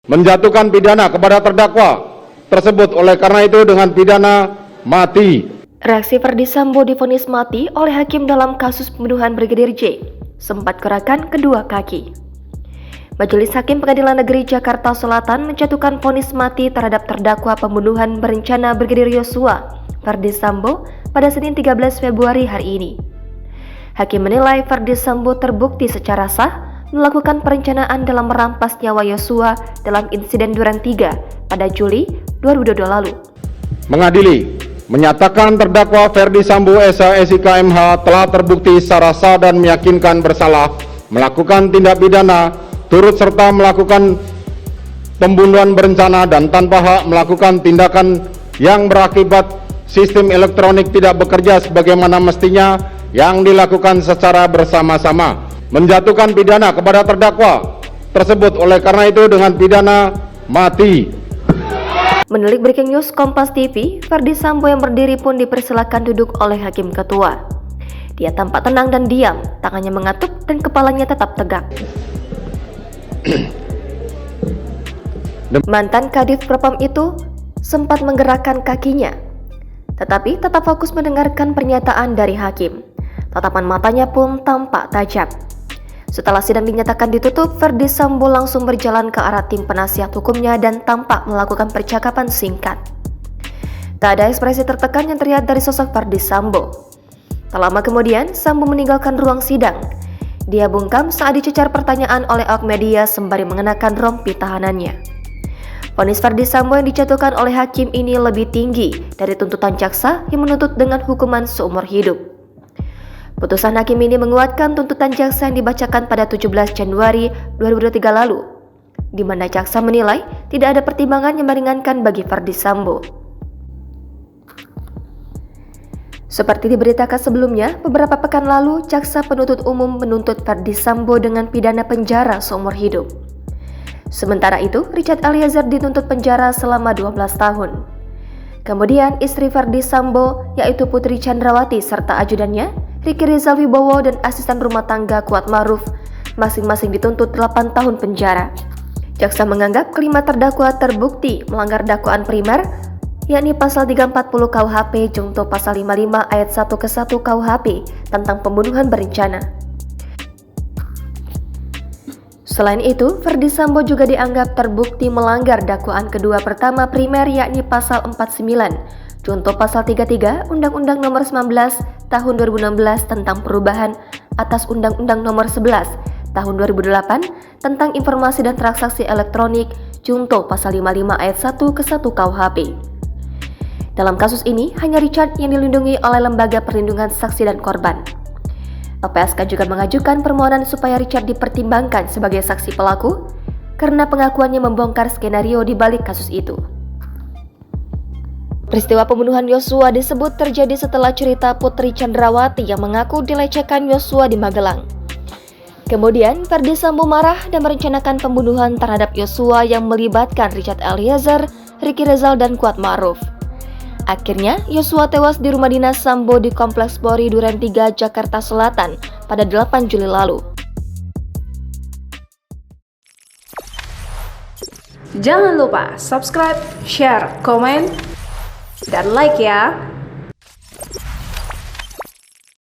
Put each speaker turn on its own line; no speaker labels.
menjatuhkan pidana kepada terdakwa tersebut oleh karena itu dengan pidana mati.
Reaksi Ferdy Sambo divonis mati oleh hakim dalam kasus pembunuhan Brigadir J sempat gerakan kedua kaki. Majelis Hakim Pengadilan Negeri Jakarta Selatan menjatuhkan vonis mati terhadap terdakwa pembunuhan berencana Brigadir Yosua, Ferdy Sambo, pada Senin 13 Februari hari ini. Hakim menilai Ferdy Sambo terbukti secara sah melakukan perencanaan dalam merampas nyawa Yosua dalam insiden Duren 3 pada Juli 2022 lalu.
Mengadili, menyatakan terdakwa Ferdy Sambo SH MH telah terbukti secara sah dan meyakinkan bersalah melakukan tindak pidana turut serta melakukan pembunuhan berencana dan tanpa hak melakukan tindakan yang berakibat sistem elektronik tidak bekerja sebagaimana mestinya yang dilakukan secara bersama-sama, menjatuhkan pidana kepada terdakwa tersebut oleh karena itu dengan pidana mati.
Menelik Breaking News Kompas TV, Ferdy Sambo yang berdiri pun dipersilakan duduk oleh Hakim Ketua. Dia tampak tenang dan diam, tangannya mengatuk dan kepalanya tetap tegak. Mantan Kadif Propam itu sempat menggerakkan kakinya, tetapi tetap fokus mendengarkan pernyataan dari hakim. Tatapan matanya pun tampak tajam. Setelah sidang dinyatakan ditutup, Ferdy Sambo langsung berjalan ke arah tim penasihat hukumnya dan tampak melakukan percakapan singkat. Tak ada ekspresi tertekan yang terlihat dari sosok Ferdy Sambo. Tak lama kemudian, Sambo meninggalkan ruang sidang. Dia bungkam saat dicecar pertanyaan oleh awak media sembari mengenakan rompi tahanannya. Vonis Ferdy Sambo yang dijatuhkan oleh hakim ini lebih tinggi dari tuntutan jaksa yang menuntut dengan hukuman seumur hidup. Putusan hakim ini menguatkan tuntutan jaksa yang dibacakan pada 17 Januari 2023 lalu, di mana jaksa menilai tidak ada pertimbangan yang meringankan bagi Ferdy Sambo. Seperti diberitakan sebelumnya, beberapa pekan lalu, jaksa penuntut umum menuntut Ferdy Sambo dengan pidana penjara seumur hidup. Sementara itu, Richard Eliezer dituntut penjara selama 12 tahun. Kemudian, istri Ferdy Sambo, yaitu Putri Chandrawati serta ajudannya, Ricky Rizal Wibowo dan asisten rumah tangga Kuat Ma'ruf, masing-masing dituntut 8 tahun penjara. Jaksa menganggap kelima terdakwa terbukti melanggar dakwaan primer, yakni pasal 340 KUHP junto pasal 55 ayat 1 ke 1 KUHP tentang pembunuhan berencana. Selain itu, Ferdy Sambo juga dianggap terbukti melanggar dakwaan kedua pertama primer yakni pasal 49 junto pasal 33 Undang-Undang Nomor 19 Tahun 2016 tentang perubahan atas Undang-Undang Nomor 11 Tahun 2008 tentang informasi dan transaksi elektronik junto pasal 55 ayat 1 ke 1 KUHP. Dalam kasus ini, hanya Richard yang dilindungi oleh Lembaga Perlindungan Saksi dan Korban. LPSK juga mengajukan permohonan supaya Richard dipertimbangkan sebagai saksi pelaku karena pengakuannya membongkar skenario di balik kasus itu. Peristiwa pembunuhan Yosua disebut terjadi setelah cerita Putri Chandrawati yang mengaku dilecehkan Yosua di Magelang. Kemudian, Ferdy Sambo marah dan merencanakan pembunuhan terhadap Yosua yang melibatkan Richard Eliezer, Ricky Rizal, dan Kuat Ma'ruf. Akhirnya, Yosua tewas di rumah dinas Sambo di Kompleks Polri Duren 3, Jakarta Selatan pada 8 Juli lalu.
Jangan lupa subscribe, share, komen, dan like ya!